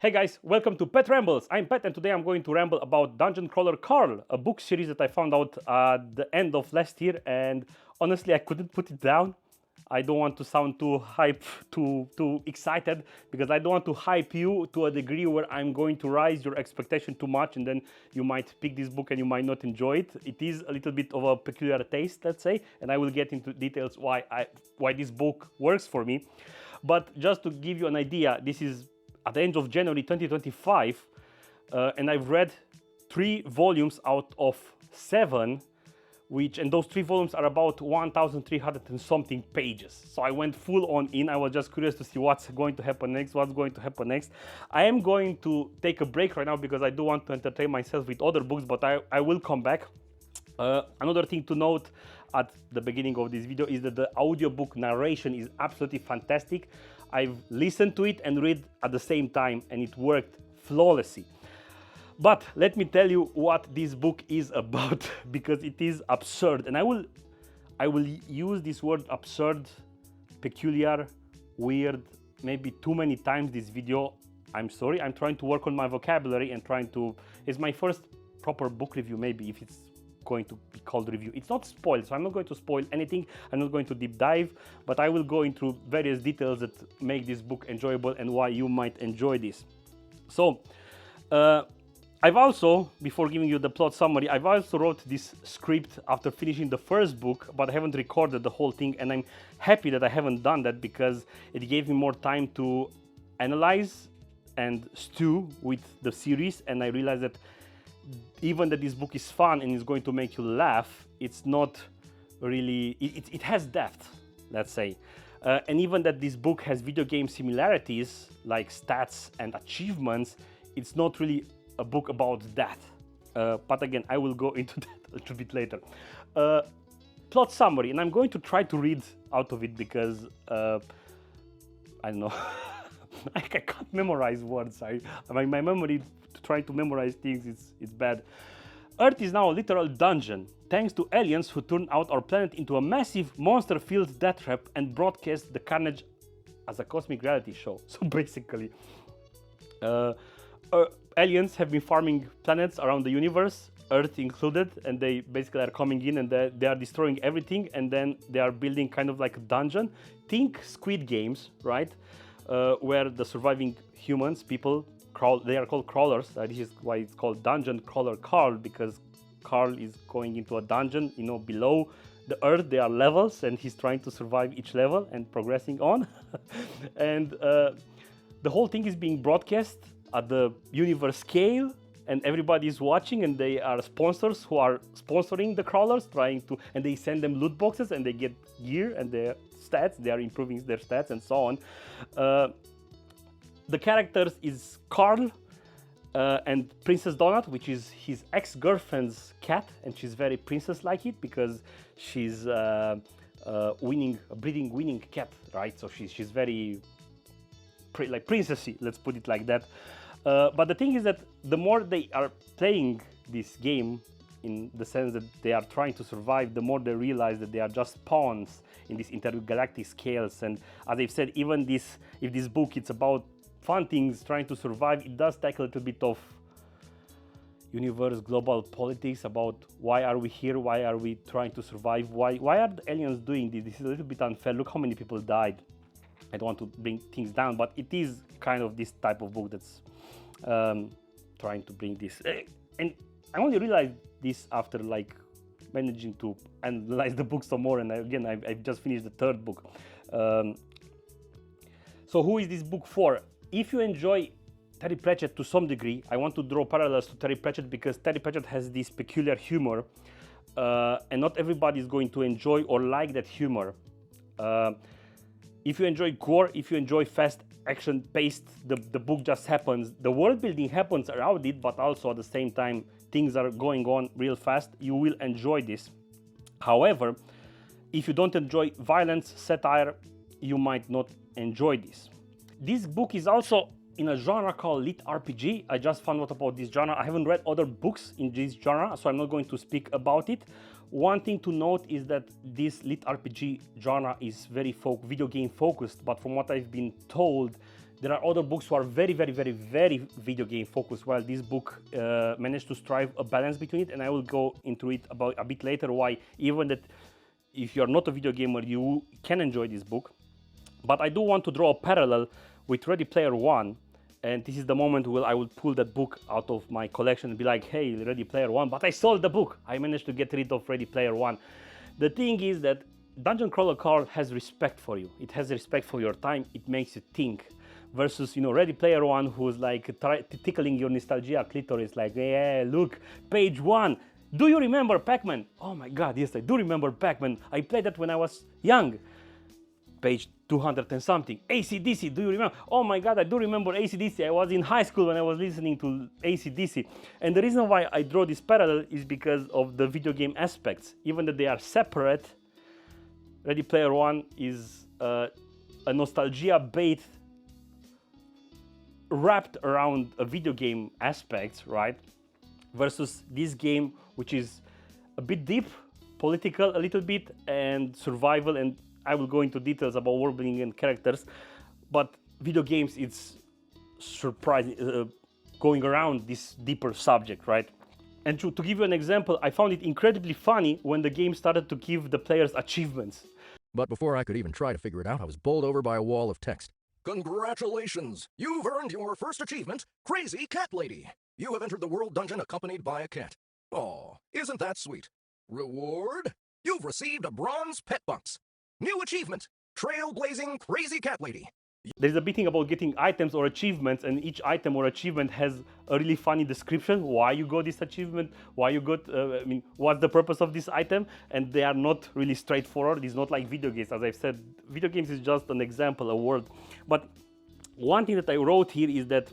Hey guys, welcome to Pet Rambles. I'm Pet and today I'm going to ramble about Dungeon Crawler Carl, a book series that I found out at the end of last year, and honestly I couldn't put it down. I don't want to sound too hype, too excited, because I don't want to hype you to a degree where I'm going to raise your expectation too much and then you might pick this book and you might not enjoy it. It is a little bit of a peculiar taste, let's say, and I will get into details why this book works for me. But just to give you an idea, this is at the end of January 2025, and I've read 3 volumes out of 7, and those 3 volumes are about 1,300 and something pages. So I went full on in. I was just curious to see what's going to happen next, I am going to take a break right now because I do want to entertain myself with other books, but I will come back. Another thing to note at the beginning of this video is that the audiobook narration is absolutely fantastic. I've listened to it and read at the same time and it worked flawlessly. But let me tell you what this book is about because it is absurd, and I will use this word absurd, peculiar, weird, maybe too many times this video. I'm sorry, I'm trying to work on my vocabulary and it's my first proper book review, maybe, if it's going to be called review. It's not spoiled, so I'm not going to spoil anything. I'm not going to deep dive, but I will go into various details that make this book enjoyable and why you might enjoy this. So I've also, before giving you the plot summary, I've also wrote this script after finishing the first book, but I haven't recorded the whole thing, and I'm happy that I haven't done that because it gave me more time to analyze and stew with the series, and I realized that even that this book is fun and is going to make you laugh, it's not really, it has depth, let's say. And even that this book has video game similarities like stats and achievements, it's not really a book about that. But again, I will go into that a little bit later. Plot summary, and I'm going to try to read out of it because I don't know. I can't memorize words. My memory to try to memorize things it's bad. Earth is now a literal dungeon, thanks to aliens who turned out our planet into a massive monster-filled death trap and broadcast the carnage as a cosmic reality show. So basically, aliens have been farming planets around the universe, Earth included, and they basically are coming in and they are destroying everything, and then they are building kind of like a dungeon. Think Squid Games, right? Where the surviving humans, people, they are called crawlers. This is why it's called Dungeon Crawler Carl, because Carl is going into a dungeon, below the earth. There are levels, and he's trying to survive each level and progressing on. And the whole thing is being broadcast at the universe scale, and everybody is watching, and they are sponsors who are sponsoring the crawlers, and they send them loot boxes, and they get gear and their stats. They are improving their stats and so on. The characters is Carl and Princess Donut, which is his ex-girlfriend's cat, and she's very princess-like it because she's breeding winning cat, right? So she's very like princessy, let's put it like that. But the thing is that the more they are playing this game, in the sense that they are trying to survive, the more they realize that they are just pawns in these intergalactic scales. And as I've said, even if this book it's about fun things, trying to survive, it does tackle a little bit of universe, global politics, about why are we here, why are we trying to survive, why are the aliens doing this? This is a little bit unfair. Look how many people died. I don't want to bring things down, but it is kind of this type of book that's trying to bring this. And I only realized this after like managing to analyze the book some more, and I've just finished the 3rd book. So who is this book for? If you enjoy Terry Pratchett to some degree, I want to draw parallels to Terry Pratchett because Terry Pratchett has this peculiar humor, and not everybody is going to enjoy or like that humor. If you enjoy gore, if you enjoy fast action-paced, the book just happens. The world building happens around it, but also at the same time, things are going on real fast. You will enjoy this. However, if you don't enjoy violence, satire, you might not enjoy this. This book is also in a genre called Lit RPG. I just found out about this genre. I haven't read other books in this genre, so I'm not going to speak about it. One thing to note is that this Lit RPG genre is very video game focused, but from what I've been told, There are other books who are very, very, very, very video game focused, while this book managed to strive a balance between it, and I will go into it about a bit later why even that if you're not a video gamer, you can enjoy this book. But I do want to draw a parallel with Ready Player One, and this is the moment where I will pull that book out of my collection and be like, hey, Ready Player One, but I sold the book. I managed to get rid of Ready Player One. The thing is that Dungeon Crawler Carl has respect for you. It has respect for your time. It makes you think. Versus, Ready Player One, who's like tickling your nostalgia clitoris, like, yeah, look, page 1. Do you remember Pac-Man? Oh my God, yes, I do remember Pac-Man. I played that when I was young. Page 200 and something. AC/DC, do you remember? Oh my God, I do remember AC/DC. I was in high school when I was listening to AC/DC. And the reason why I draw this parallel is because of the video game aspects. Even though they are separate, Ready Player One is a nostalgia bait wrapped around a video game aspect, right? Versus this game, which is a bit deep, political a little bit, and survival, and I will go into details about world building and characters, but video games, it's surprising, going around this deeper subject, right? And to give you an example, I found it incredibly funny when the game started to give the players achievements. But before I could even try to figure it out, I was bowled over by a wall of text. Congratulations! You've earned your first achievement, Crazy Cat Lady. You have entered the world dungeon accompanied by a cat. Aw, isn't that sweet? Reward? You've received a bronze pet box. New achievement, Trailblazing Crazy Cat Lady. There's a bit thing about getting items or achievements, and each item or achievement has a really funny description, why you got this achievement, why you got, what's the purpose of this item, and they are not really straightforward. It's not like video games. As I've said, video games is just an example, a word. But one thing that I wrote here is that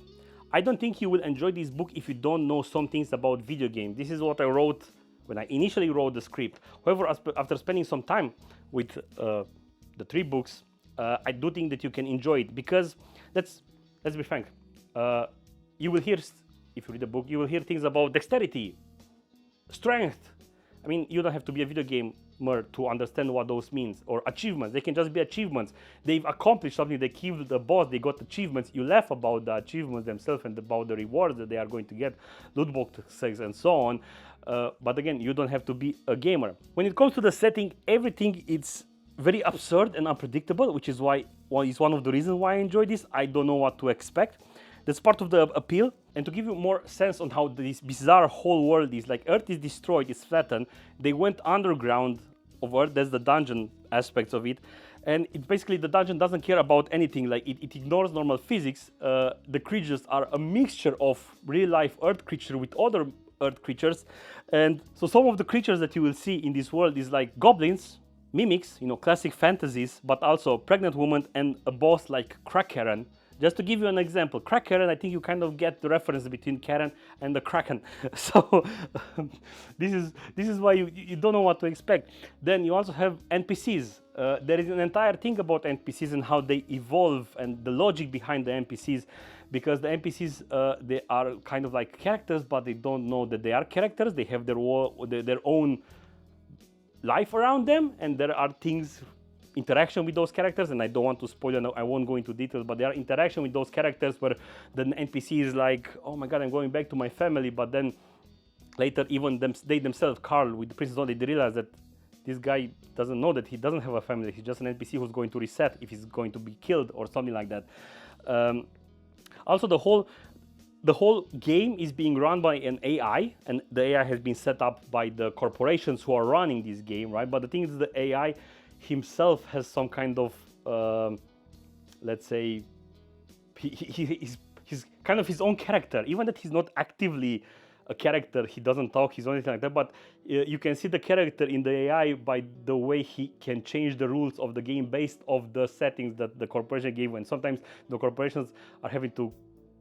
I don't think you will enjoy this book if you don't know some things about video games. This is what I wrote when I initially wrote the script. However, after spending some time with the 3 books, I do think that you can enjoy it, because let's be frank. You will hear, if you read the book, you will hear things about dexterity, strength. I mean, you don't have to be a video gamer to understand what those means, or achievements. They can just be achievements. They've accomplished something. They killed the boss. They got achievements. You laugh about the achievements themselves and about the rewards that they are going to get, loot boxes and so on. But again, you don't have to be a gamer. When it comes to the setting, everything is very absurd and unpredictable, which is why is one of the reasons why I enjoy this. I don't know what to expect. That's part of the appeal. And to give you more sense on how this bizarre whole world is, like Earth is destroyed, it's flattened. They went underground of Earth. That's the dungeon aspects of it. And it basically, the dungeon doesn't care about anything. Like it ignores normal physics. The creatures are a mixture of real life Earth creature with other Earth creatures. And so some of the creatures that you will see in this world is like goblins, mimics, classic fantasies, but also pregnant woman and a boss like Kraken. Just to give you an example, Kraken, I think you kind of get the reference between Karen and the Kraken. So this is why you don't know what to expect. Then you also have NPCs. There is an entire thing about NPCs and how they evolve and the logic behind the NPCs, because the NPCs, they are kind of like characters, but they don't know that they are characters. They have their own life around them, and there are things, interaction with those characters, and I don't want to spoil, and I won't go into details, but there are interaction with those characters where the NPC is like, oh my God, I'm going back to my family, but then later even they themselves, Carl with the Princess Ollie, they realize that this guy doesn't know that he doesn't have a family. He's just an NPC who's going to reset if he's going to be killed or something like that. Also, the whole game is being run by an AI, and the AI has been set up by the corporations who are running this game, right? But the thing is, the AI himself has some kind of, let's say, he's kind of his own character, even that he's not actively a character, he doesn't talk, he's anything like that, but you can see the character in the AI by the way he can change the rules of the game based off the settings that the corporation gave, and sometimes the corporations are having to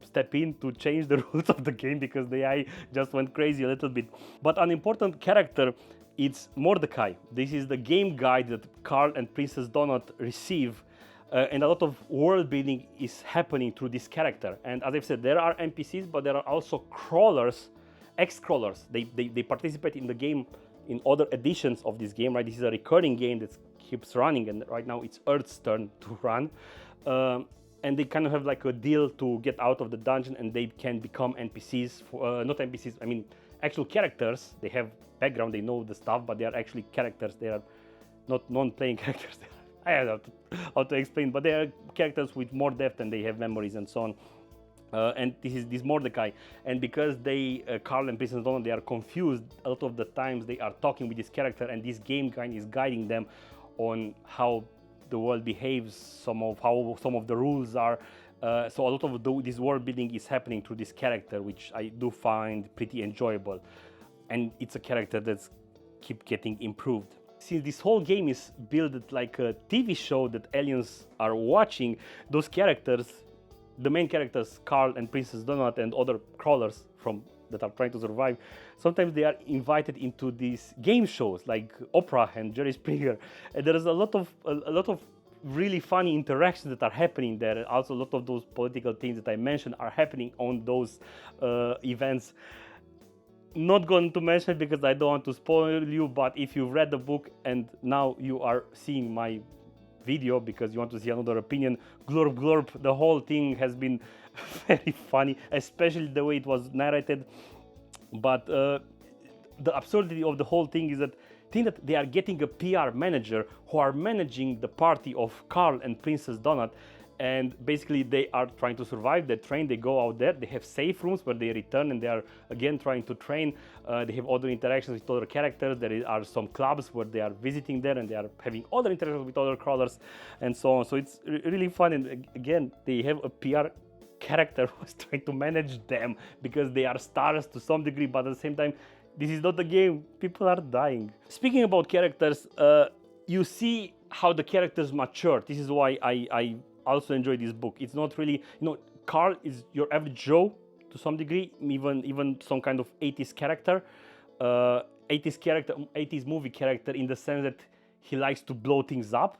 step in to change the rules of the game because the AI just went crazy a little bit. But an important character, it's Mordecai. This is the game guide that Carl and Princess Donut receive, and a lot of world building is happening through this character. And as I've said, there are NPCs, but there are also crawlers, ex-crawlers. They participate in the game in other editions of this game, right? This is a recurring game that keeps running, and right now it's Earth's turn to run. and they kind of have like a deal to get out of the dungeon, and they can become NPCs, not NPCs, I mean actual characters. They have background, they know the stuff, but they are actually characters. They are not non-playing characters. I don't know how to explain, but they are characters with more depth, and they have memories and so on. And this is this Mordecai, and because they, Carl and Princess Donald, they are confused a lot of the times. They are talking with this character, and this game kind is guiding them on how the world behaves, how some of the rules are. So a lot of this world building is happening through this character, which I do find pretty enjoyable, and it's a character that's keep getting improved. Since this whole game is built like a TV show that aliens are watching, those characters, the main characters, Carl and Princess Donut and other crawlers that are trying to survive, sometimes they are invited into these game shows like Oprah and Jerry Springer, and there is a lot of really funny interactions that are happening there. Also, a lot of those political things that I mentioned are happening on those events. Not going to mention it because I don't want to spoil you, but if you've read the book and now you are seeing my video because you want to see another opinion, glurp glurp, the whole thing has been very funny, especially the way it was narrated. But the absurdity of the whole thing is that they are getting a PR manager who are managing the party of Carl and Princess Donut, and basically they are trying to survive. They train, they go out there, they have safe rooms where they return, and they are again trying to train. They have other interactions with other characters. There are some clubs where they are visiting there, and they are having other interactions with other crawlers and so on. So it's really fun, and again they have a PR character who's trying to manage them because they are stars to some degree, but at the same time this is not a game. People are dying. Speaking about characters, you see how the characters mature. This is why I also enjoy this book. It's not really, Carl is your average Joe to some degree, even some kind of 80s character, 80s movie character, in the sense that he likes to blow things up.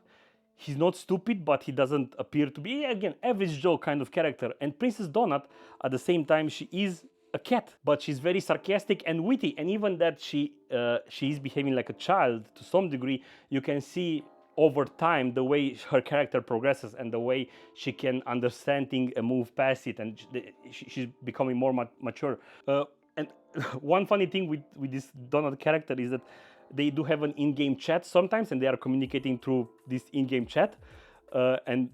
He's not stupid, but he doesn't appear to be, again, average Joe kind of character. And Princess Donut, at the same time, she is a cat, but she's very sarcastic and witty. And even that she is behaving like a child to some degree, you can see over time the way her character progresses and the way she can understand things and move past it, and she's becoming more mature. And one funny thing with this Donald character is that they do have an in-game chat sometimes, and they are communicating through this in-game chat, and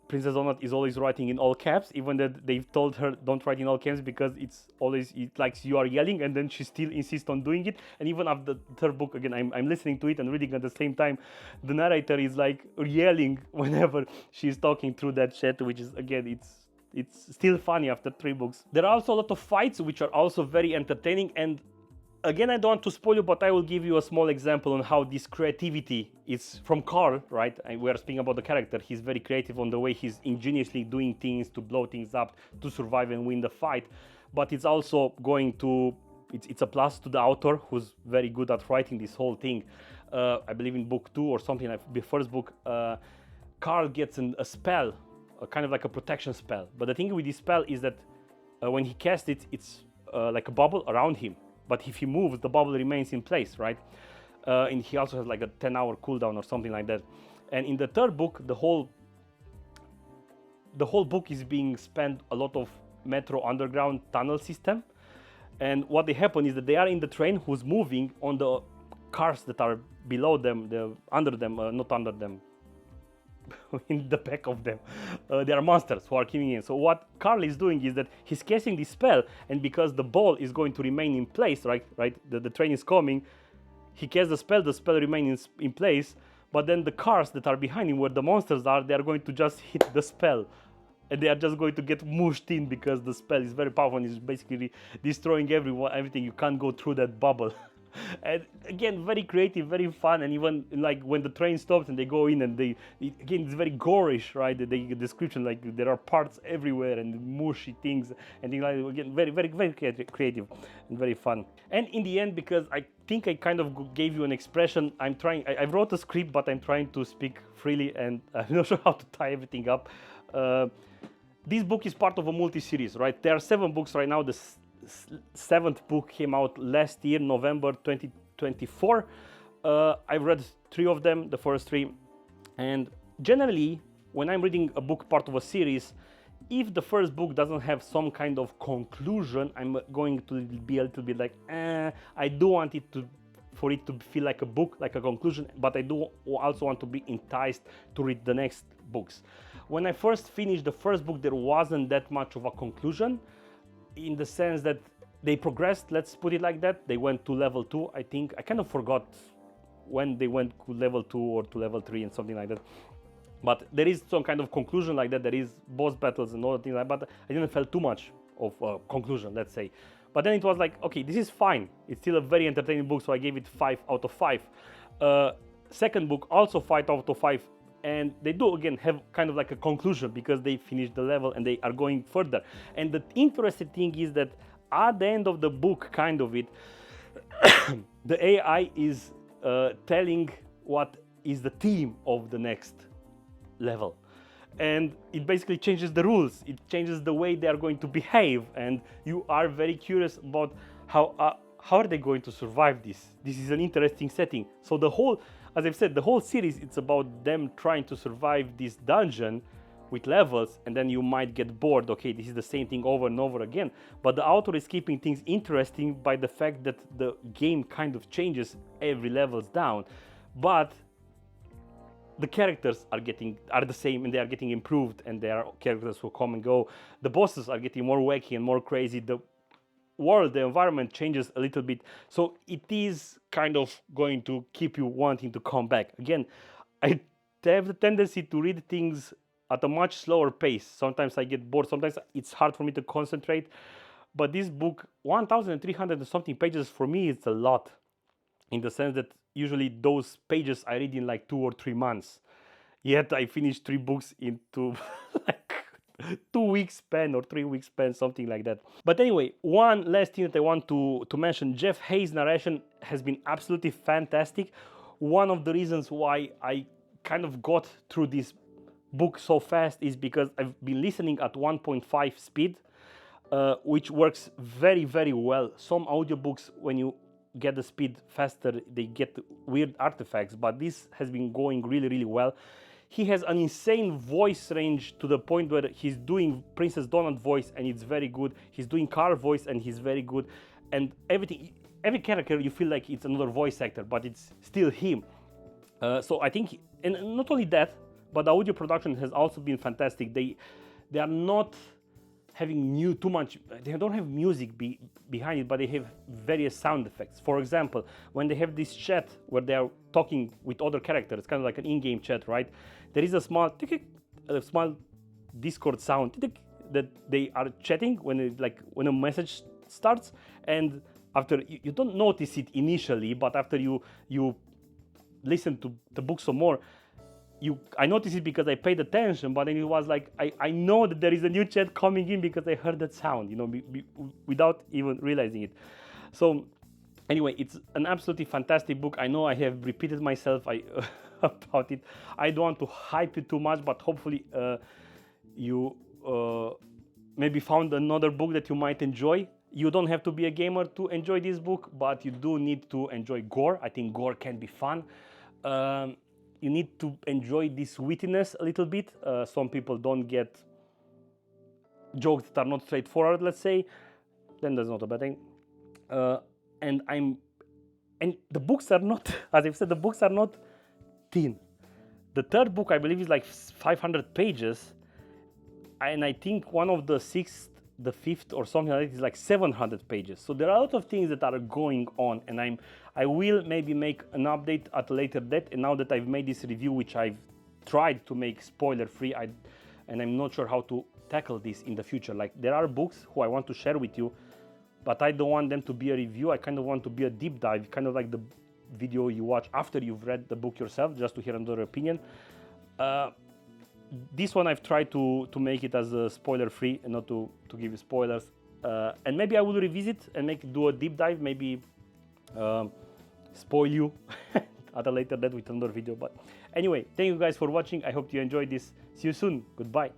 Princess Donut is always writing in all caps, even that they've told her don't write in all caps because it likes you are yelling, and then she still insists on doing it. And even after the third book, again, I'm listening to it and reading at the same time, the narrator is like yelling whenever she's talking through that chat, which is, again, it's still funny after 3 books. There are also a lot of fights which are also very entertaining, and again, I don't want to spoil you, but I will give you a small example on how this creativity is from Carl, right? And we are speaking about the character. He's very creative on the way he's ingeniously doing things to blow things up, to survive and win the fight. But it's also it's a plus to the author, who's very good at writing this whole thing. I believe in book 2 or something, like the first book, Carl gets a spell, kind of like a protection spell. But the thing with this spell is that when he casts it, it's like a bubble around him. But if he moves, the bubble remains in place, right? And he also has like a 10-hour cooldown or something like that. And in the third book, the whole book is being spent a lot of metro underground tunnel system. And what they happen is that they are in the train who's moving on the cars that are below them, not under them, in the back of them. There are monsters who are coming in. So what Carl is doing is that he's casting this spell, and because the ball is going to remain in place, right? The train is coming, he casts the spell remains in place, but then the cars that are behind him, where the monsters are, they are going to just hit the spell. And they are just going to get mushed in because the spell is very powerful and is basically destroying everything. You can't go through that bubble. And again, very creative, very fun, and even like when the train stops and they go in, and again, it's very gorish, right? The description, like there are parts everywhere and mushy things and things like that. Again, very, very, very creative and very fun. And in the end, because I think I kind of gave you an expression, I wrote a script, but I'm trying to speak freely, and I'm not sure how to tie everything up. This book is part of a multi-series, right? There are 7 books right now. The 7th book came out last year, November 2024. I've read 3 of them, the first 3, and generally when I'm reading a book part of a series, if the first book doesn't have some kind of conclusion, I'm going to be a little bit like, I do want it to, for it to feel like a book, like a conclusion, but I do also want to be enticed to read the next books. When I first finished the first book, there wasn't that much of a conclusion, in the sense that they progressed, let's put it like that. They went to level 2, I think. I kind of forgot when they went to level 2 or to level 3 and something like that. But there is some kind of conclusion like that. There is boss battles and all things like that. But I didn't feel too much of a conclusion, let's say. But then it was like, okay, this is fine. It's still a very entertaining book, so I gave it 5 out of 5. Second book, also 5 out of 5. And they do, again, have kind of like a conclusion because they finished the level and they are going further. And the interesting thing is that at the end of the book, kind of it, the AI is telling what is the theme of the next level. And it basically changes the rules. It changes the way they are going to behave. And you are very curious about how are they going to survive this. This is an interesting setting. So the whole, as I've said, the whole series, it's about them trying to survive this dungeon with levels, and then you might get bored. Okay, this is the same thing over and over again. But the author is keeping things interesting by the fact that the game kind of changes every levels down. But the characters are the same, and they are getting improved, and there are characters who come and go. The bosses are getting more wacky and more crazy. The world, the environment changes a little bit, so it is kind of going to keep you wanting to come back. Again, I have the tendency to read things at a much slower pace. Sometimes I get bored, sometimes it's hard for me to concentrate, but this book, 1,300 and something pages, for me it's a lot, in the sense that usually those pages I read in like 2 or 3 months, yet I finished 3 books into like 2 weeks span or 3 weeks span, something like that. But anyway, one last thing that I want to mention, Jeff Hayes' narration has been absolutely fantastic. One of the reasons why I kind of got through this book so fast is because I've been listening at 1.5 speed, which works very, very well. Some audiobooks, when you get the speed faster, they get weird artifacts, but this has been going really, really well. He has an insane voice range to the point where he's doing Princess Donut voice and it's very good. He's doing Carl voice and he's very good. And every character you feel like it's another voice actor, but it's still him. So I think, and not only that, but the audio production has also been fantastic. They are not having too much, they don't have music behind it, but they have various sound effects. For example, when they have this chat where they are talking with other characters, it's kind of like an in-game chat, right? There is a small Discord sound that they are chatting when a message starts, and after you don't notice it initially, but after you listen to the book some more, I noticed it because I paid attention, but then it was like, I know that there is a new chat coming in because I heard that sound, without even realizing it. So anyway, it's an absolutely fantastic book. I know I have repeated myself about it. I don't want to hype it too much, but hopefully you maybe found another book that you might enjoy. You don't have to be a gamer to enjoy this book, but you do need to enjoy gore. I think gore can be fun. You need to enjoy this wittiness a little bit. Some people don't get jokes that are not straightforward, let's say. Then that's not a bad thing. And the books are not, as I've said, the books are not thin. The third book, I believe, is like 500 pages. And I think one of the fifth or something like that is like 700 pages. So there are a lot of things that are going on, and I will maybe make an update at a later date. And now that I've made this review, which I've tried to make spoiler free, and I'm not sure how to tackle this in the future. Like, there are books who I want to share with you, but I don't want them to be a review. I kind of want to be a deep dive, kind of like the video you watch after you've read the book yourself, just to hear another opinion. This one I've tried to make it as a spoiler free and not to give you spoilers. And maybe I will revisit and do a deep dive, maybe spoil you at a later date with another video. But anyway, thank you guys for watching. I hope you enjoyed this. See you soon. Goodbye.